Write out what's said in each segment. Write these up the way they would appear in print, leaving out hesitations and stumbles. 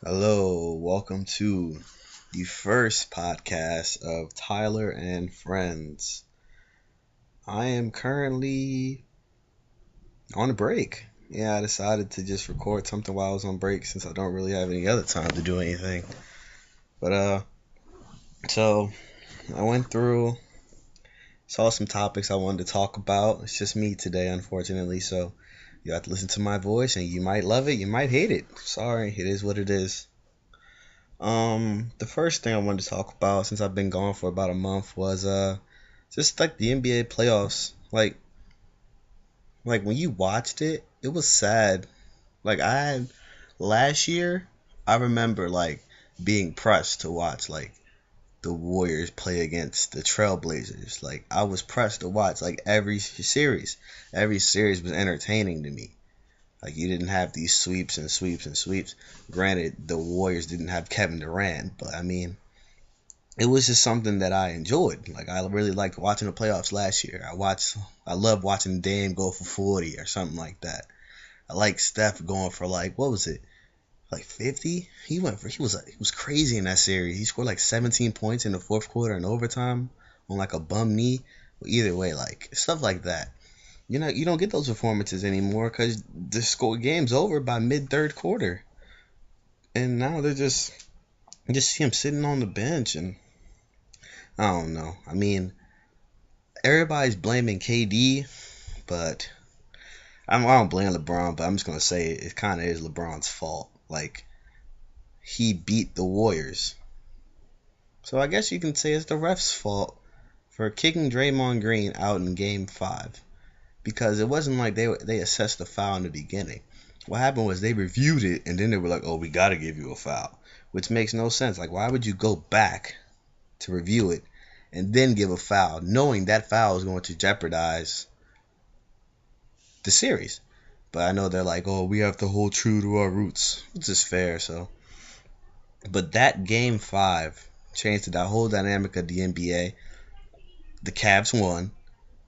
Hello, welcome to the first podcast of Tyler and Friends. I am currently on a break. Yeah, I decided to just record something while I was on break since I don't really have any other time to do anything. But so I went through, saw some topics I wanted to talk about. It's just me today, unfortunately, so you have to listen to my voice and you might love it, you might hate it. Sorry, it is what it is. The first thing I wanted to talk about since I've been gone for about a month was just like the NBA playoffs. Like when you watched it, it was sad. Like last year, I remember like being pressed to watch like the Warriors play against the Trailblazers. Like I was pressed to watch like every series. Every series was entertaining to me. Like you didn't have these sweeps and sweeps and sweeps. Granted, the Warriors didn't have Kevin Durant, but I mean, it was just something that I enjoyed. Like I really liked watching the playoffs last year. I love watching Dame go for 40 or something like that. I like Steph going for like what was it? Like 50? He was crazy in that series. He scored like 17 points in the fourth quarter in overtime on like a bum knee. But either way, like stuff like that. You don't get those performances anymore because the score game's over by mid third quarter, and now they're just you just see him sitting on the bench and I don't know. I mean, everybody's blaming KD, but I don't blame LeBron. But I'm just gonna say it kind of is LeBron's fault. Like he beat the Warriors, so I guess you can say it's the ref's fault for kicking Draymond Green out in Game 5 because it wasn't like they assessed the foul in the beginning. What happened was they reviewed it and then they were like, "Oh, we gotta give you a foul," which makes no sense. Like, why would you go back to review it and then give a foul, knowing that foul is going to jeopardize the series? But I know they're like, oh, we have to hold true to our roots, which is fair. So, but that game 5 changed the whole dynamic of the NBA. The Cavs won.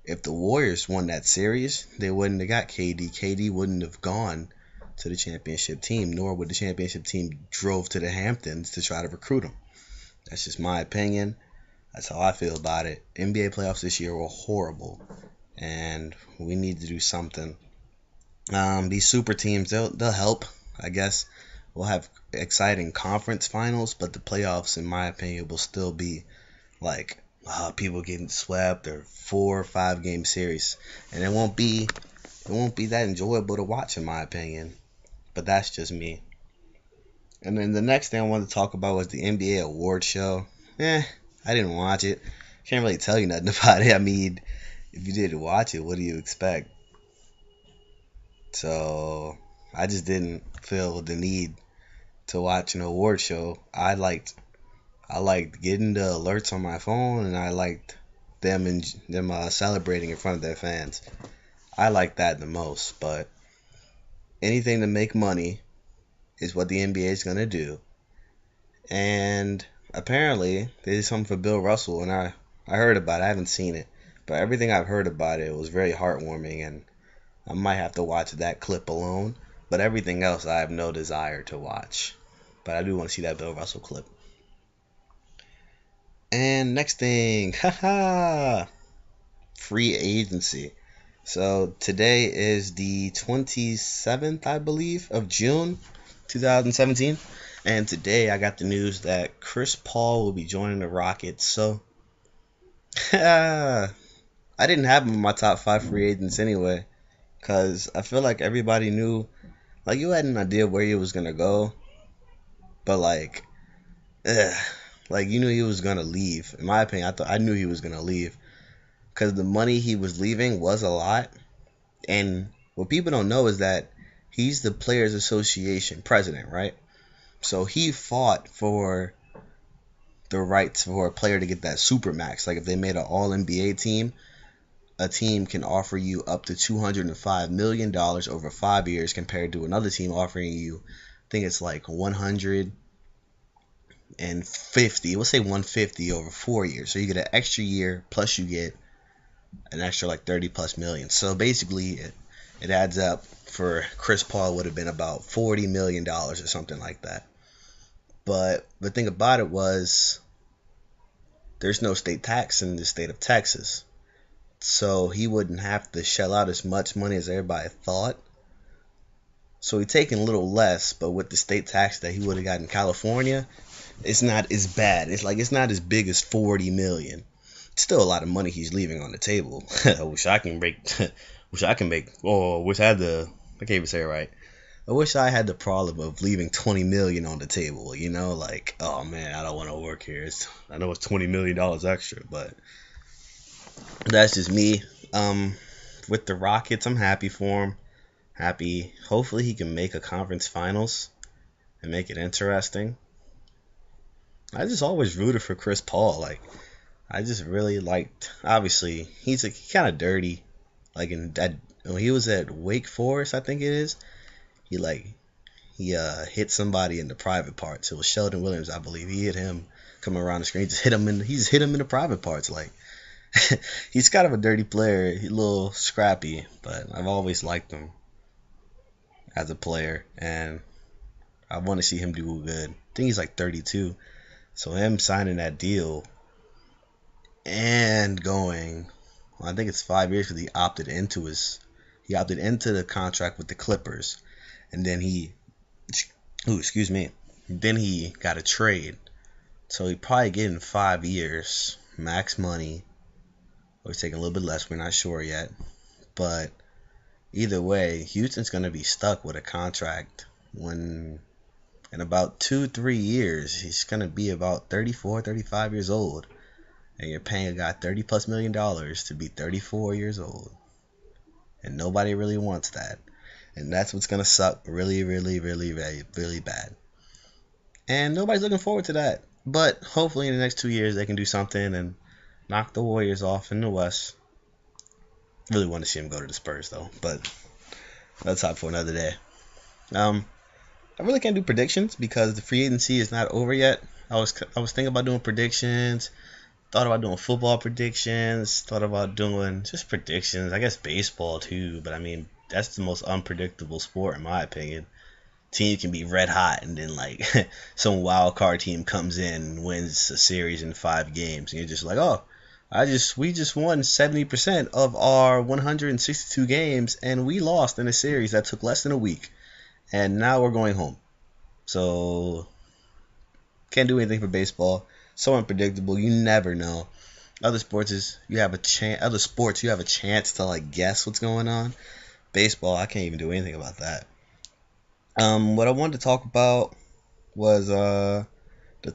If the Warriors won that series, they wouldn't have got KD. KD wouldn't have gone to the championship team, nor would the championship team drove to the Hamptons to try to recruit him. That's just my opinion. That's how I feel about it. NBA playoffs this year were horrible, and we need to do something. These super teams, they'll help, I guess. We'll have exciting conference finals, but the playoffs, in my opinion, will still be like people getting swept or 4 or 5 game series, and it won't be that enjoyable to watch, in my opinion. But that's just me. And then the next thing I wanted to talk about was the NBA award show. I didn't watch it. Can't really tell you nothing about it. I mean, if you did watch it, what do you expect? So I just didn't feel the need to watch an award show. I liked getting the alerts on my phone, and I liked them celebrating in front of their fans. I like that the most. But anything to make money is what the NBA is gonna do. And apparently they did something for Bill Russell, and I heard about it. I haven't seen it, but everything I've heard about it was very heartwarming, and I might have to watch that clip alone. But everything else, I have no desire to watch. But I do want to see that Bill Russell clip. And next thing, haha, free agency. So today is the 27th, I believe, of June, 2017. And today I got the news that Chris Paul will be joining the Rockets. So I didn't have him in my top 5 free agents anyway, because I feel like everybody knew, like you had an idea where he was gonna go, but ugh, like you knew he was gonna leave. In my opinion, I knew he was gonna leave because the money he was leaving was a lot. And what people don't know is that he's the Players Association president, right? So he fought for the rights for a player to get that super max. Like if they made an All NBA team, a team can offer you up to $205 million over 5 years, compared to another team offering you, I think it's like 150. We'll say 150 over 4 years. So you get an extra year plus you get an extra like 30 plus million. So basically, it adds up for Chris Paul would have been about $40 million or something like that. But the thing about it was there's no state tax in the state of Texas. So he wouldn't have to shell out as much money as everybody thought. So he's taking a little less, but with the state tax that he would have got in California, it's not as bad. It's not as big as 40 million. It's still a lot of money he's leaving on the table. I wish I can make. Wish I had the. I can't even say it right. I wish I had the problem of leaving 20 million on the table. Like, oh man, I don't want to work here. I know it's $20 million extra, but that's just me. With the Rockets, I'm happy for him. Happy. Hopefully, he can make a conference finals and make it interesting. I just always rooted for Chris Paul. Like, I just really liked. Obviously, he's kind of dirty. Like when he was at Wake Forest, I think it is. He hit somebody in the private parts. It was Sheldon Williams, I believe. He hit him coming around the screen. He just hit him in the private parts. Like, he's kind of a dirty player. He's a little scrappy, but I've always liked him as a player, and I want to see him do good. I think he's like 32, so him signing that deal and going, I think it's 5 years because he opted into the contract with the Clippers, and then then he got a trade, so he probably getting 5 years max money, or he's taking a little bit less. We're not sure yet, but either way, Houston's going to be stuck with a contract when in about 2-3 years, he's going to be about 34, 35 years old. And you're paying a guy $30+ million to be 34 years old. And nobody really wants that. And that's what's going to suck really, really, really, really, really bad. And nobody's looking forward to that. But hopefully in the next 2 years, they can do something and knock the Warriors off in the West. Really want to see him go to the Spurs though, but that's up for another day. I really can't do predictions because the free agency is not over yet. I was thinking about doing predictions, thought about doing football predictions, thought about doing just predictions. I guess baseball too, but I mean that's the most unpredictable sport in my opinion. Team can be red hot and then like some wild card team comes in and wins a series in 5 games, and you're just like, oh. We just won 70% of our 162 games, and we lost in a series that took less than a week, and now we're going home. So can't do anything for baseball. So unpredictable. You never know. Other sports you have a chance to like guess what's going on. Baseball, I can't even do anything about that. What I wanted to talk about was the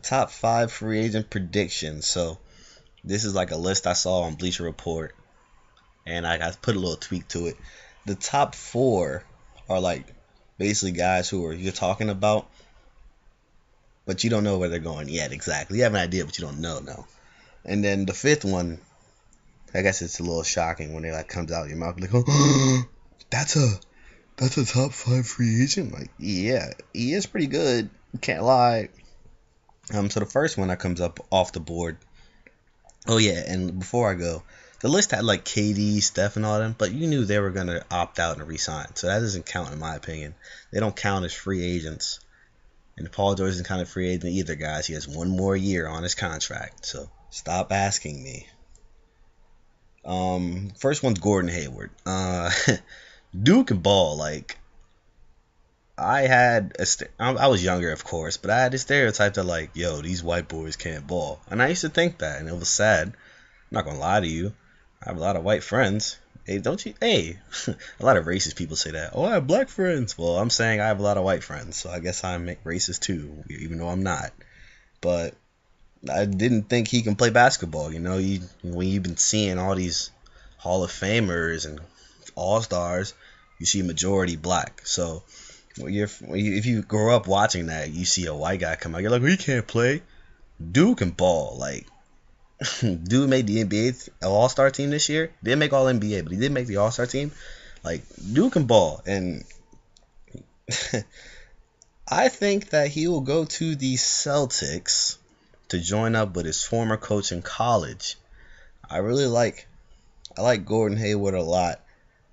top 5 free agent predictions. So this is like a list I saw on Bleacher Report, and I put a little tweak to it. The top 4 are like basically guys who you're talking about, but you don't know where they're going yet exactly. You have an idea, but you don't know. No. And then the 5th one, I guess it's a little shocking when it like comes out of your mouth, like, oh, that's a top 5 free agent. Like, yeah, he is pretty good. Can't lie. So the first one that comes up off the board. Oh yeah, and before I go, the list had like KD, Steph, and all them, but you knew they were gonna opt out and resign, so that doesn't count in my opinion. They don't count as free agents, and Paul George isn't kind of free agent either, guys. He has 1 more year on his contract, so stop asking me. First one's Gordon Hayward. Duke and ball. Like, I was younger, of course, but I had this stereotype that like, yo, these white boys can't ball, and I used to think that, and it was sad. I'm not gonna lie to you. I have a lot of white friends. Hey, don't you? Hey, a lot of racist people say that. Oh, I have black friends. Well, I'm saying I have a lot of white friends, so I guess I'm racist too, even though I'm not. But I didn't think he can play basketball. When you've been seeing all these Hall of Famers and All-Stars, you see majority black. So if you grow up watching that, you see a white guy come out, you're like, well, he can't play. Dude can ball. Like, dude made the NBA All-Star team this year. Didn't make All NBA, but he did make the All-Star team. Like, dude can ball, and I think that he will go to the Celtics to join up with his former coach in college. I like Gordon Hayward a lot,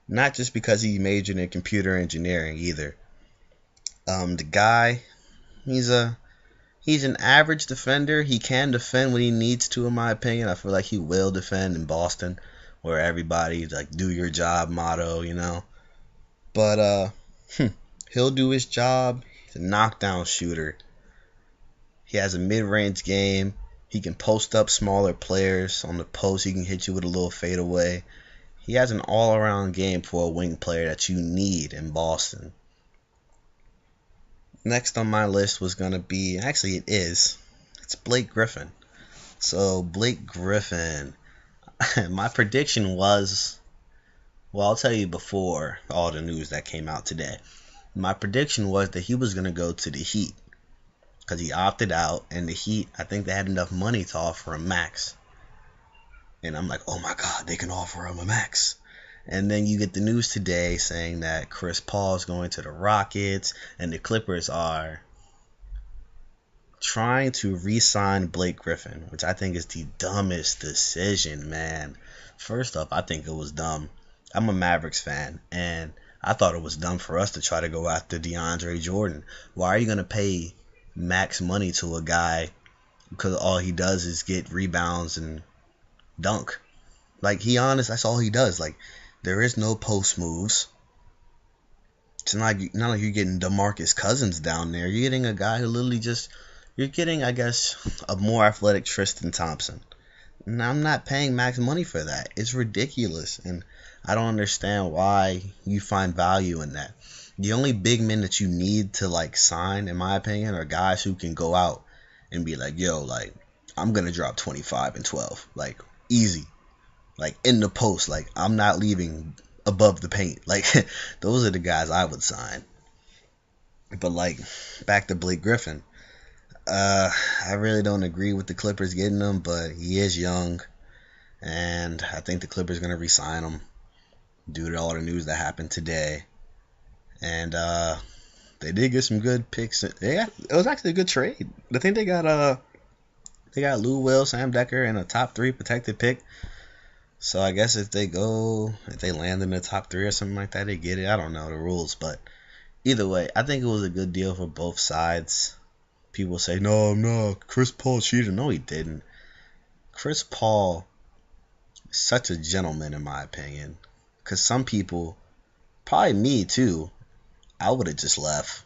not just because he majored in computer engineering either. The guy, he He's an average defender. He can defend when he needs to, in my opinion. I feel like he will defend in Boston, where everybody's like "do your job" motto. But he'll do his job. He's a knockdown shooter. He has a mid-range game. He can post up smaller players on the post. He can hit you with a little fadeaway. He has an all-around game for a wing player that you need in Boston. Next on my list was going to be, actually it's Blake Griffin. So Blake Griffin, my prediction was, well, I'll tell you before all the news that came out today. My prediction was that he was going to go to the Heat because he opted out, and the Heat, I think they had enough money to offer him max. And I'm like, oh my God, they can offer him a max. And then you get the news today saying that Chris Paul is going to the Rockets and the Clippers are trying to re-sign Blake Griffin, which I think is the dumbest decision, man. First off, I think it was dumb. I'm a Mavericks fan, and I thought it was dumb for us to try to go after DeAndre Jordan. Why are you going to pay max money to a guy because all he does is get rebounds and dunk? Like, that's all he does. Like, there is no post moves. It's not like you're getting DeMarcus Cousins down there. You're getting a guy who literally you're getting, I guess, a more athletic Tristan Thompson. And I'm not paying max money for that. It's ridiculous. And I don't understand why you find value in that. The only big men that you need to, like, sign, in my opinion, are guys who can go out and be like, yo, like, I'm going to drop 25 and 12. Like, easy. Like, in the post, like, I'm not leaving above the paint. Like, those are the guys I would sign. But, like, back to Blake Griffin. I really don't agree with the Clippers getting him, but he is young. And I think the Clippers are going to re-sign him due to all the news that happened today. And they did get some good picks. It was actually a good trade. I think they got Lou Will, Sam Decker, and a top 3 protected pick. So I guess if they land in the top 3 or something like that, they get it. I don't know the rules, but either way, I think it was a good deal for both sides. People say, no, Chris Paul cheated. No, he didn't. Chris Paul is such a gentleman, in my opinion. Because some people, probably me too, I would have just left.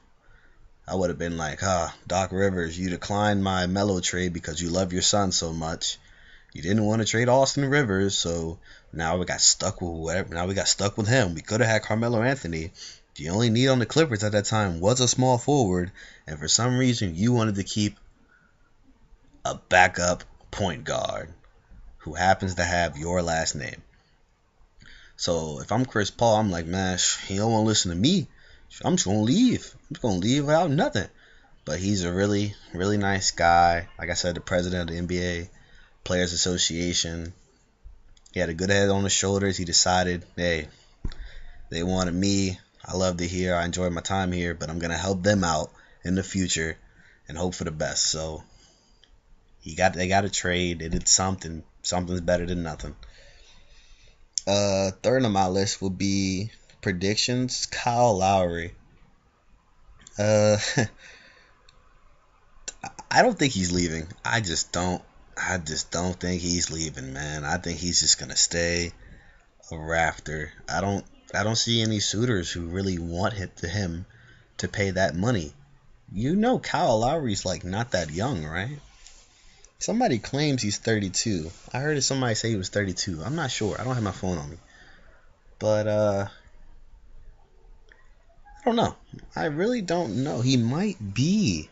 I would have been like, Doc Rivers, you declined my Melo trade because you love your son so much. You didn't want to trade Austin Rivers, so now we got stuck with whatever. Now we got stuck with him. We could have had Carmelo Anthony. The only need on the Clippers at that time was a small forward, and for some reason you wanted to keep a backup point guard who happens to have your last name. So if I'm Chris Paul, I'm like, man, he don't want to listen to me. I'm just going to leave. I'm just going to leave without nothing. But he's a really, really nice guy. Like I said, the president of the NBA Players Association. He had a good head on his shoulders. He decided, hey, they wanted me. I loved it here. I enjoyed my time here, but I'm going to help them out in the future and hope for the best. So they got a trade. They did something. Something's better than nothing. Third on my list will be predictions. Kyle Lowry. I don't think he's leaving. I just don't think he's leaving, man. I think he's just gonna stay a Raptor. I don't see any suitors who really want him to pay that money. Kyle Lowry's like not that young, right? Somebody claims he's 32. I heard somebody say he was 32. I'm not sure. I don't have my phone on me. But I don't know. I really don't know. He might be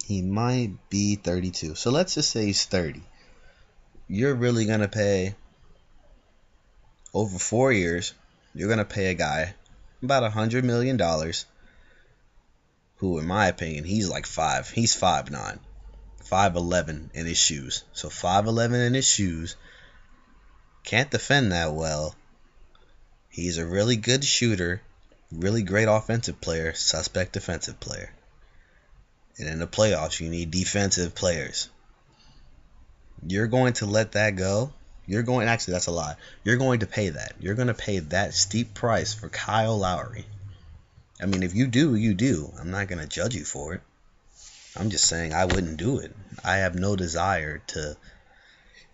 32. So let's just say he's 30. You're really going to pay, over 4 years, you're going to pay a guy about $100 million who, in my opinion, he's like 5. He's 5'9", 5'11" in his shoes. So 5'11" in his shoes. Can't defend that well. He's a really good shooter, really great offensive player, suspect defensive player. And in the playoffs, you need defensive players. You're going to let that go? Actually, that's a lie. You're going to pay that. You're going to pay that steep price for Kyle Lowry. I mean, if you do, you do. I'm not going to judge you for it. I'm just saying I wouldn't do it. I have no desire to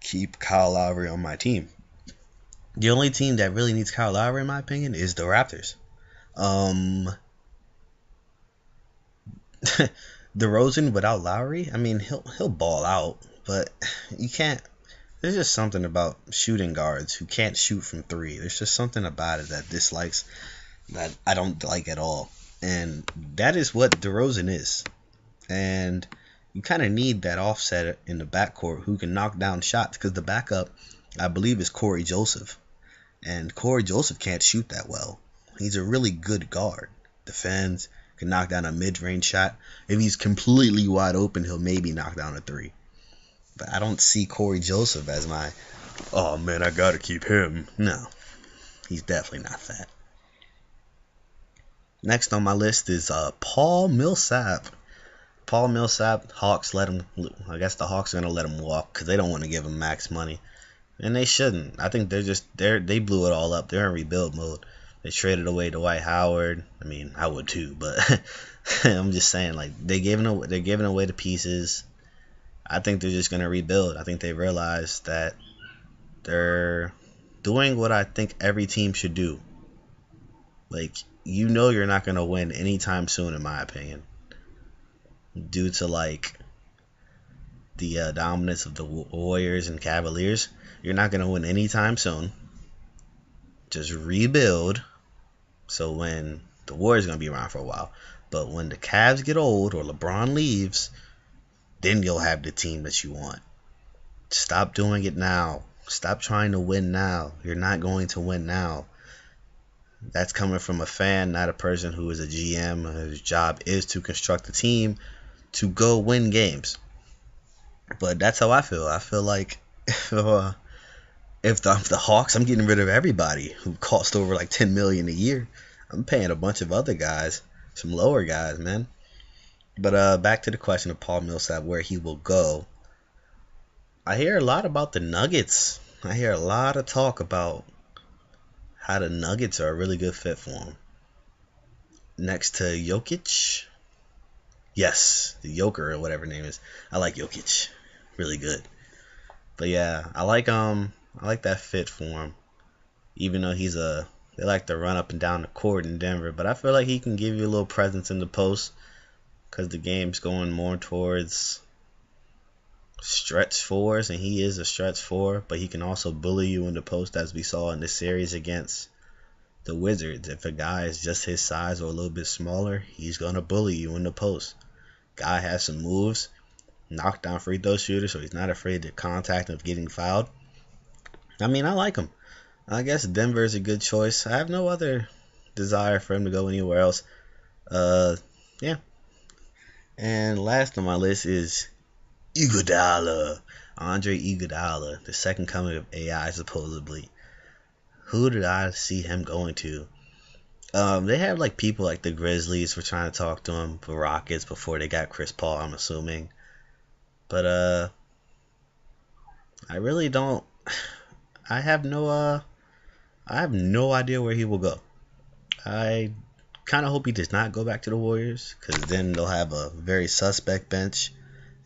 keep Kyle Lowry on my team. The only team that really needs Kyle Lowry, in my opinion, is the Raptors. Um, DeRozan without Lowry, I mean, he'll ball out, but you can't. There's just something about shooting guards who can't shoot from three. There's just something about it that dislikes that I don't like at all, and that is what DeRozan is. And you kind of need that offset in the backcourt who can knock down shots because the backup, I believe, is Corey Joseph, and Corey Joseph can't shoot that well. He's a really good guard, defends, can knock down a mid-range shot. If he's completely wide open, he'll maybe knock down a three. But I don't see Corey Joseph as my, oh man, I gotta keep him. No, he's definitely not that. Next on my list is Paul Millsap. Paul Millsap, Hawks let him. I guess the Hawks are gonna let him walk because they don't want to give him max money, and they shouldn't. I think they blew it all up. They're in rebuild mode. They traded away Dwight Howard. I mean, I would too, but I'm just saying, like they're giving away the pieces. I think they're just gonna rebuild. I think they realize that they're doing what I think every team should do. Like, you're not gonna win anytime soon, in my opinion, due to like the dominance of the Warriors and Cavaliers. You're not gonna win anytime soon. Just rebuild. So when the Warriors are gonna be around for a while, but when the Cavs get old or LeBron leaves, then you'll have the team that you want. Stop doing it now. Stop trying to win now. You're not going to win now. That's coming from a fan, not a person who is a GM whose job is to construct a team to go win games. But that's how I feel. I feel like if the Hawks, I'm getting rid of everybody who cost over like $10 million a year. I'm paying a bunch of other guys, some lower guys, man. But back to the question of Paul Millsap, where he will go. I hear a lot about the Nuggets. I hear a lot of talk about how the Nuggets are a really good fit for him. Next to Jokic. Yes, the Joker or whatever his name is. I like Jokic. Really good. But yeah, I like that fit for him. Even though they like to run up and down the court in Denver, but I feel like he can give you a little presence in the post because the game's going more towards stretch fours, and he is a stretch four, but he can also bully you in the post, as we saw in the series against the Wizards. If a guy is just his size or a little bit smaller, he's gonna bully you in the post. Guy has some moves, knock down free throw shooter, so he's not afraid to contact of getting fouled. I mean, I like him. I guess Denver is a good choice. I have no other desire for him to go anywhere else. Yeah. And last on my list is Iguodala. Andre Iguodala, the second coming of AI, supposedly. Who did I see him going to? They have like people like the Grizzlies were trying to talk to him, the Rockets before they got Chris Paul, I'm assuming. But I really don't. I have no idea where he will go. I kind of hope he does not go back to the Warriors, because then they'll have a very suspect bench,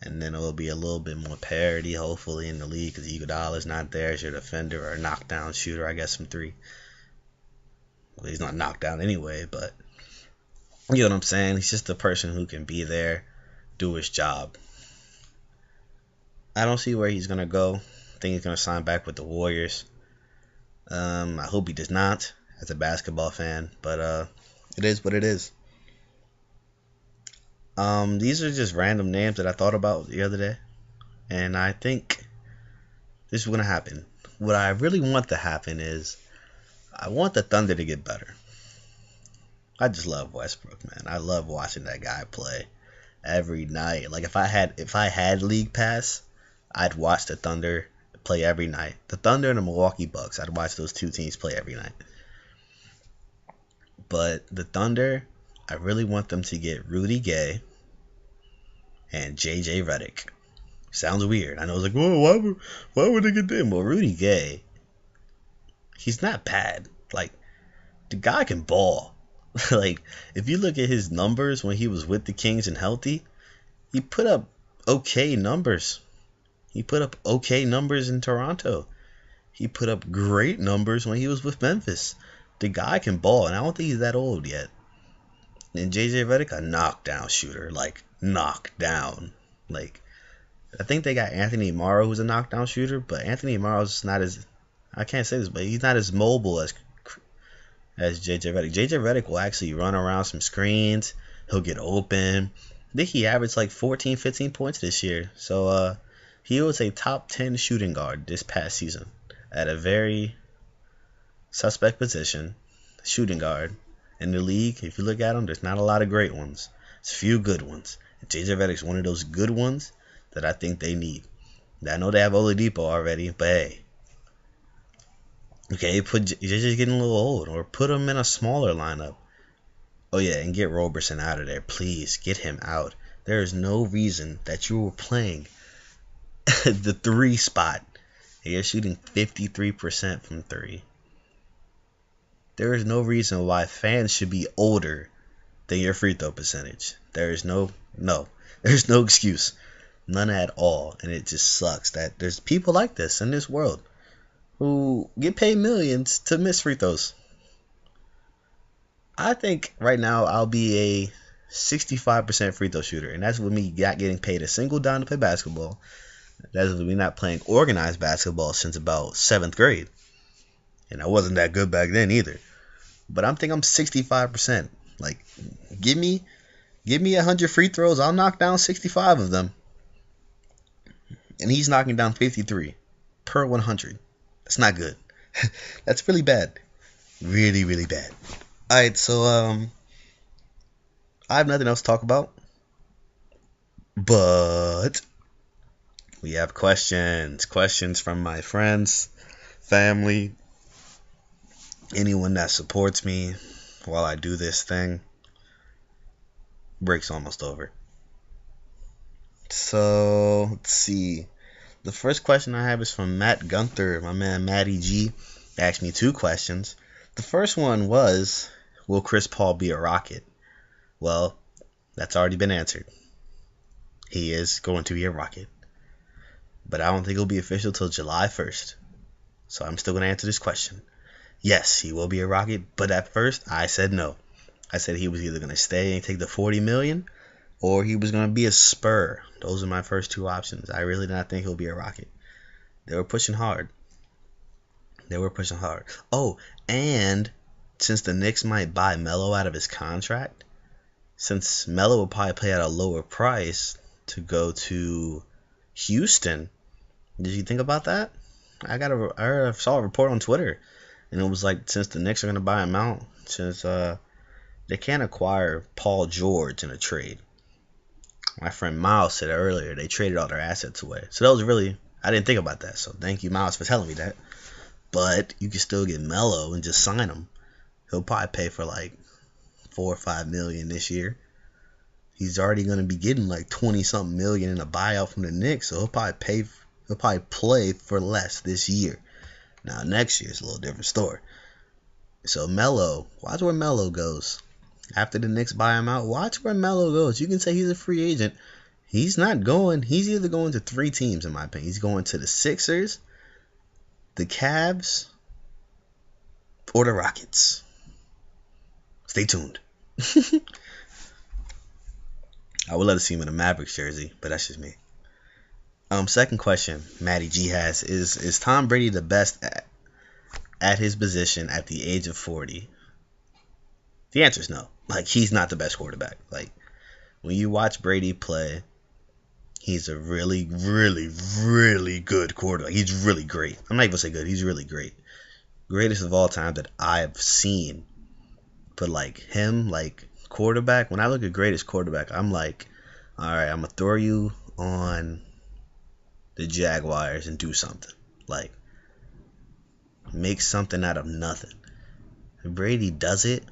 and then it will be a little bit more parity, hopefully, in the league, because Iguodala's not there as your defender or a knockdown shooter, I guess, from three. Well, he's not knocked down anyway, but you know what I'm saying? He's just a person who can be there, do his job. I don't see where he's going to go. I think he's going to sign back with the Warriors. I hope he does not, as a basketball fan, but it is what it is. These are just random names that I thought about the other day, and I think this is going to happen. What I really want to happen is I want the Thunder to get better. I just love Westbrook, man. I love watching that guy play every night. Like if I had League Pass, I'd watch the Thunder play every night. The Thunder and the Milwaukee Bucks, I'd watch those two teams play every night. But the Thunder, I really want them to get Rudy Gay and JJ Redick. Sounds weird. I know it's like, whoa, why would they get them? Well, Rudy Gay, he's not bad. Like, the guy can ball. Like, if you look at his numbers when he was with the Kings and healthy, He put up okay numbers. He put up okay numbers in Toronto. He put up great numbers when he was with Memphis. The guy can ball, and I don't think he's that old yet. And JJ Redick, a knockdown shooter, like knockdown. Like I think they got Anthony Morrow, who's a knockdown shooter, but Anthony Morrow's not as, I can't say this, but he's not as mobile as JJ Redick. JJ Redick will actually run around some screens. He'll get open. I think he averaged like 14, 15 points this year. So he was a top 10 shooting guard this past season at a very suspect position, shooting guard. In the league, if you look at them, there's not a lot of great ones. There's a few good ones. And JJ Redick's one of those good ones that I think they need. I know they have Oladipo already, but hey. Okay, JJ's getting a little old. Or put him in a smaller lineup. Oh yeah, and get Roberson out of there. Please, get him out. There is no reason that you were playing the 3 spot and you're shooting 53% from 3. There is no reason why fans should be older than your free throw percentage. There's no excuse. None at all. And it just sucks that there's people like this in this world who get paid millions to miss free throws. I think right now I'll be a 65% free throw shooter, and that's with me getting paid a single dime to play basketball. That's with me not playing organized basketball since about 7th grade. And I wasn't that good back then either. But I'm 65%. Like, give me 100 free throws, I'll knock down 65 of them. And he's knocking down 53 per 100. That's not good. That's really bad. Really, really bad. Alright, so I have nothing else to talk about. But we have questions. Questions from my friends, family, anyone that supports me while I do this thing. Break's almost over. So, let's see. The first question I have is from Matt Gunther, my man Matty G. He asked me 2 questions. The first one was, will Chris Paul be a Rocket? Well, that's already been answered. He is going to be a Rocket. But I don't think it'll be official till July 1st. So I'm still going to answer this question. Yes, he will be a Rocket, but at first I said no. I said he was either going to stay and take the $40 million or he was going to be a Spur. Those are my first 2 options. I really did not think he'll be a Rocket. They were pushing hard. Oh, and since the Knicks might buy Melo out of his contract, since Melo will probably play at a lower price to go to Houston, did you think about that? I saw a report on Twitter, and it was like, since the Knicks are going to buy him out, since they can't acquire Paul George in a trade. My friend Miles said earlier they traded all their assets away. So that was really, I didn't think about that. So thank you, Miles, for telling me that. But you can still get Melo and just sign him. He'll probably pay for like $4 or $5 million this year. He's already going to be getting like 20-something million in a buyout from the Knicks. So he'll probably play for less this year. Now next year is a little different story. So Melo, watch where Melo goes. After the Knicks buy him out, watch where Melo goes. You can say he's a free agent. He's not going. He's either going to 3 teams, in my opinion. He's going to the Sixers, the Cavs, or the Rockets. Stay tuned. I would love to see him in a Mavericks jersey, but that's just me. Second question Matty G has is Tom Brady the best at his position at the age of 40? The answer is no. Like, he's not the best quarterback. Like, when you watch Brady play, he's a really, really, really good quarterback. He's really great. I'm not even going to say good. He's really great. Greatest of all time that I've seen. But, like, him, like, quarterback, when I look at greatest quarterback, I'm like, all right, I'm going to throw you on the Jaguars and do something. Like, make something out of nothing. Brady does it,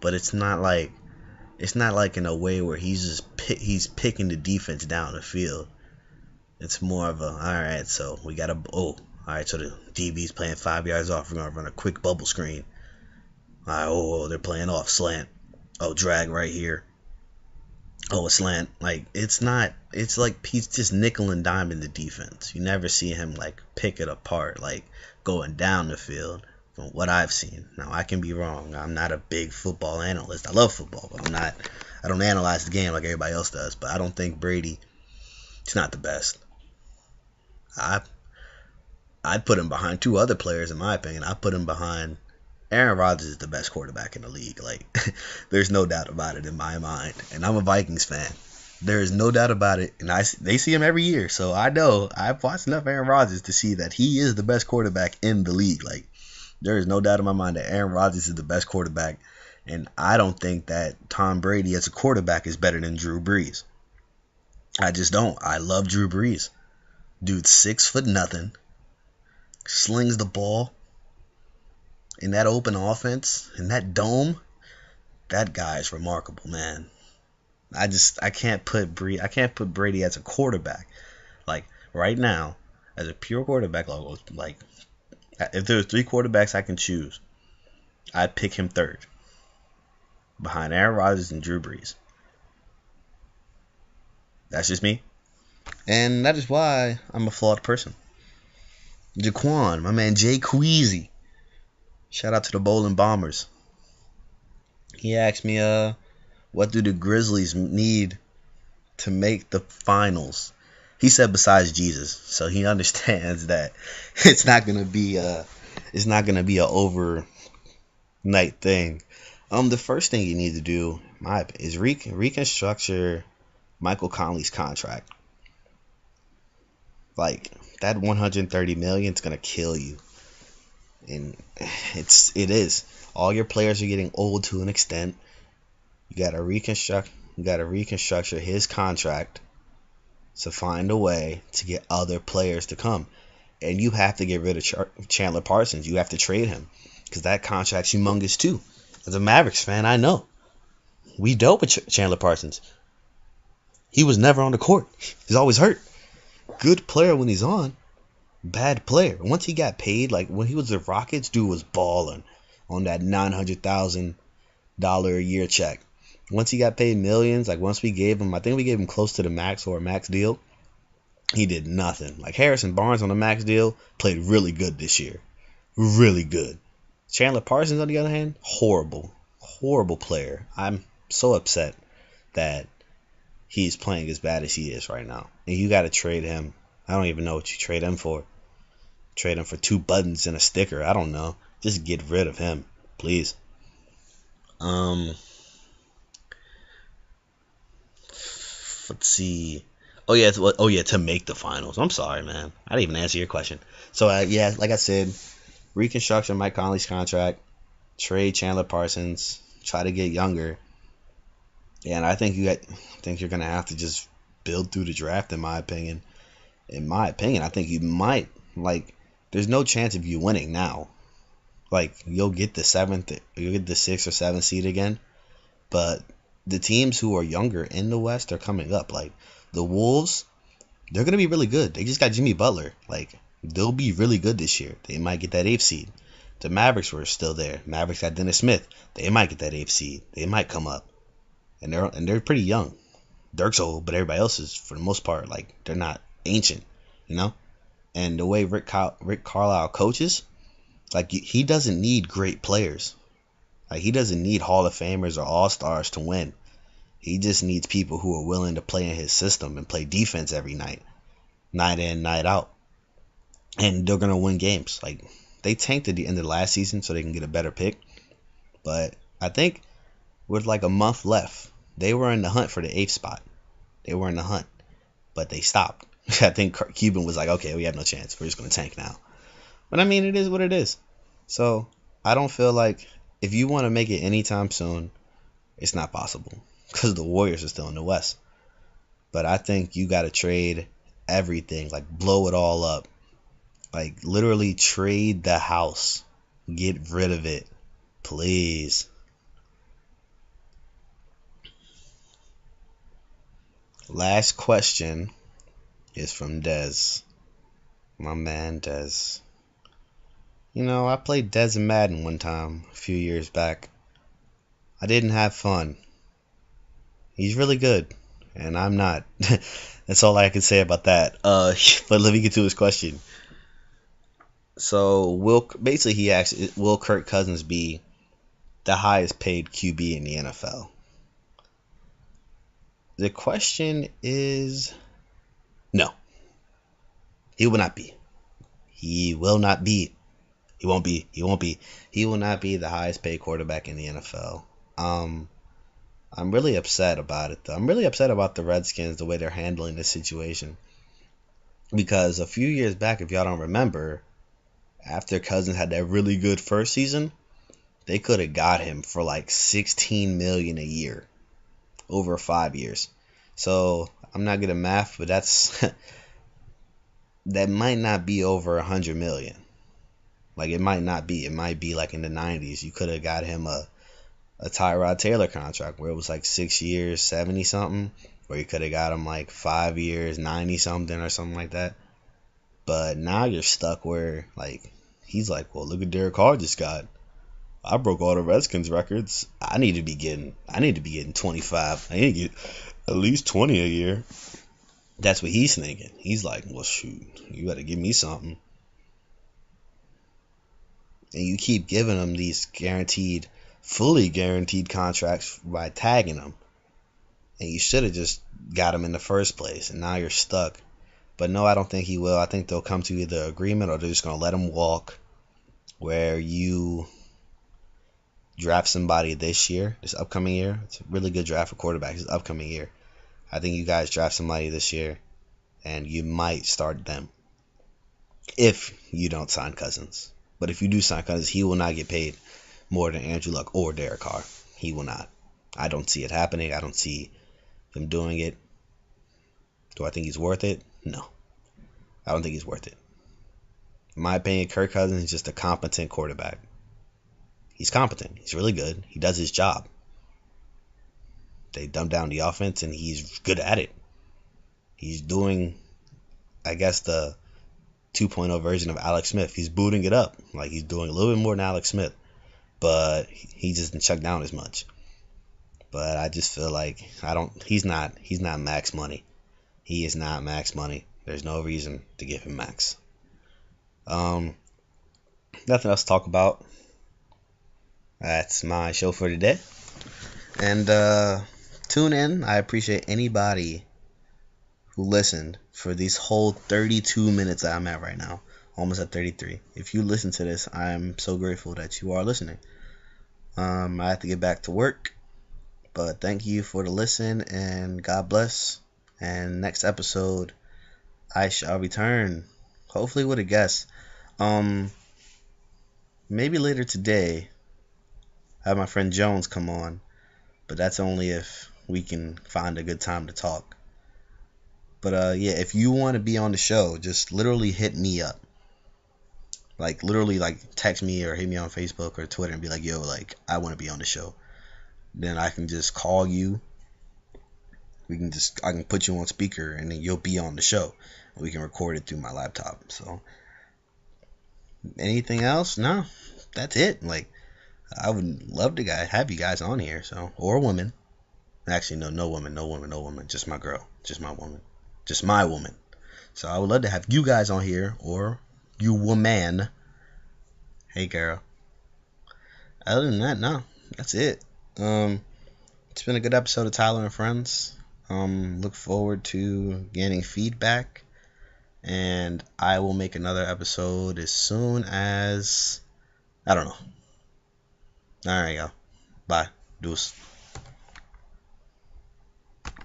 but it's not like in a way where he's picking the defense down the field. It's more of a, all right, so we got all right, so the DB's playing 5 yards off. We're gonna run a quick bubble screen. All right, they're playing off slant. Oh, drag right here. Oh, a slant. Like it's not. It's like he's just nickel and diming the defense. You never see him like pick it apart, like going down the field. From what I've seen, now I can be wrong. I'm not a big football analyst. I love football, but I'm not. I don't analyze the game like everybody else does. But I don't think Brady. He's not the best. I I'd put him behind two other players in my opinion. I put him behind Aaron Rodgers is the best quarterback in the league. Like, there's no doubt about it in my mind. And I'm a Vikings fan. There is no doubt about it. And they see him every year. So I know I've watched enough Aaron Rodgers to see that he is the best quarterback in the league. Like, there is no doubt in my mind that Aaron Rodgers is the best quarterback. And I don't think that Tom Brady as a quarterback is better than Drew Brees. I just don't. I love Drew Brees. Dude's 6 foot nothing. Slings the ball in that open offense, in that dome, that guy is remarkable, man. I can't put Brady as a quarterback. Like right now, as a pure quarterback, like if there were 3 quarterbacks I can choose, I'd pick him third, behind Aaron Rodgers and Drew Brees. That's just me, and that is why I'm a flawed person. Jaquan, my man Jay Queasy. Shout out to the Bowling Bombers. He asked me, what do the Grizzlies need to make the finals? He said besides Jesus, so he understands that it's not gonna be a overnight thing. The first thing you need to do, my opinion, is reconstruct Michael Conley's contract. Like that 130 million is gonna kill you, and it is. All your players are getting old to an extent. You gotta reconstruct his contract to find a way to get other players to come. And you have to get rid of Chandler Parsons. You have to trade him because that contract's humongous too. As a Mavericks fan, I know. We dealt with Chandler Parsons. He was never on the court. He's always hurt. Good player when he's on. Bad player. Once he got paid, like when he was the Rockets, dude was balling on that $900,000 a year check. Once he got paid millions, like once we gave him, I think we gave him close to the max or a max deal, he did nothing. Like Harrison Barnes on the max deal played really good this year. Really good. Chandler Parsons, on the other hand, horrible. Horrible player. I'm so upset that he's playing as bad as he is right now. And you got to trade him. I don't even know what you trade him for. Trade him for 2 buttons and a sticker. I don't know. Just get rid of him, please. Let's see. Oh yeah, to make the finals. I'm sorry, man. I didn't even answer your question. So yeah, like I said, reconstruction Mike Conley's contract, trade Chandler Parsons, try to get younger. Yeah, and I think you're gonna have to just build through the draft. In my opinion, I think you might like. There's no chance of you winning now. Like you'll get the 6th or 7th seed again, but the teams who are younger in the West are coming up. Like the Wolves, they're gonna be really good. They just got Jimmy Butler. Like they'll be really good this year. They might get that 8th seed. The Mavericks were still there. Mavericks got Dennis Smith. They might get that 8th seed. They might come up, and they're pretty young. Dirk's old, but everybody else is for the most part like they're not ancient, you know. And the way Rick Carlisle coaches, like he doesn't need great players. Like he doesn't need Hall of Famers or All Stars to win. He just needs people who are willing to play in his system and play defense every night in, night out. And they're gonna win games. Like they tanked at the end of the last season so they can get a better pick. But I think with like a month left, they were in the hunt for the 8th spot. They were in the hunt, but they stopped. I think Cuban was like, okay, we have no chance. We're just gonna tank now. But I mean, it is what it is. So I don't feel like if you want to make it anytime soon, it's not possible because the Warriors are still in the West. But I think you got to trade everything, like blow it all up, like literally trade the house, get rid of it, please. Last question is from Dez, my man Dez. You know, I played Dez and Madden one time a few years back. I didn't have fun. He's really good, and I'm not. That's all I can say about that. But let me get to his question. So, he asked, will Kirk Cousins be the highest paid QB in the NFL? The question is no. He will not be. He will not be. He won't be. He won't be. He will not be the highest paid quarterback in the NFL. I'm really upset about it, though. I'm really upset about the Redskins, the way they're handling this situation. Because a few years back, if y'all don't remember, after Cousins had that really good first season, they could have got him for like $16 million a year over 5 years. So I'm not good at math, but that's that might not be over $100 million. Like it might not be. It might be like in the 90s. You could have got him a Tyrod Taylor contract where it was like 6 years, 70 something, or you could have got him like 5 years, 90 something or something like that. But now you're stuck where like he's like, well, look at Derek Carr just got. I broke all the Redskins records. I need to be getting 25. I need to get at least 20 a year. That's what he's thinking. He's like, well, shoot, you got to give me something. And you keep giving him these fully guaranteed contracts by tagging him. And you should have just got him in the first place. And now you're stuck. But no, I don't think he will. I think they'll come to either agreement or they're just going to let him walk, where you draft somebody this upcoming year. It's a really good draft for quarterbacks this upcoming year. I think you guys draft somebody this year, and you might start them if you don't sign Cousins. But if you do sign Cousins, he will not get paid more than Andrew Luck or Derek Carr. He will not. I don't see it happening. I don't see them doing it. Do I think he's worth it? No. I don't think he's worth it. In my opinion, Kirk Cousins is just a competent quarterback. He's competent. He's really good. He does his job. They dumb down the offense, and he's good at it. He's doing, I guess, the 2.0 version of Alex Smith. He's booting it up. Like, he's doing a little bit more than Alex Smith, but he just didn't check down as much. But I just feel like he's not max money. He is not max money. There's no reason to give him max. Nothing else to talk about. That's my show for today. And tune in. I appreciate anybody who listened for these whole 32 minutes that I'm at right now. Almost at 33. If you listen to this, I'm so grateful that you are listening. I have to get back to work. But thank you for the listen, and God bless. And next episode, I shall return, hopefully with a guest. Maybe later today, I have my friend Jones come on, but that's only if we can find a good time to talk. But yeah, if you want to be on the show, just literally hit me up. Like literally, like text me or hit me on Facebook or Twitter and be like, yo, like I want to be on the show. Then I can just call you. I can put you on speaker and then you'll be on the show. We can record it through my laptop. So anything else? No, that's it. Like I would love to have you guys on here. So or a woman. Actually, no woman. Just my girl. Just my woman. Just my woman. So I would love to have you guys on here or you woman. Hey girl. Other than that, no. That's it. It's been a good episode of Tyler and Friends. Look forward to getting feedback, and I will make another episode as soon as I don't know. All right, y'all. Bye. Deuce.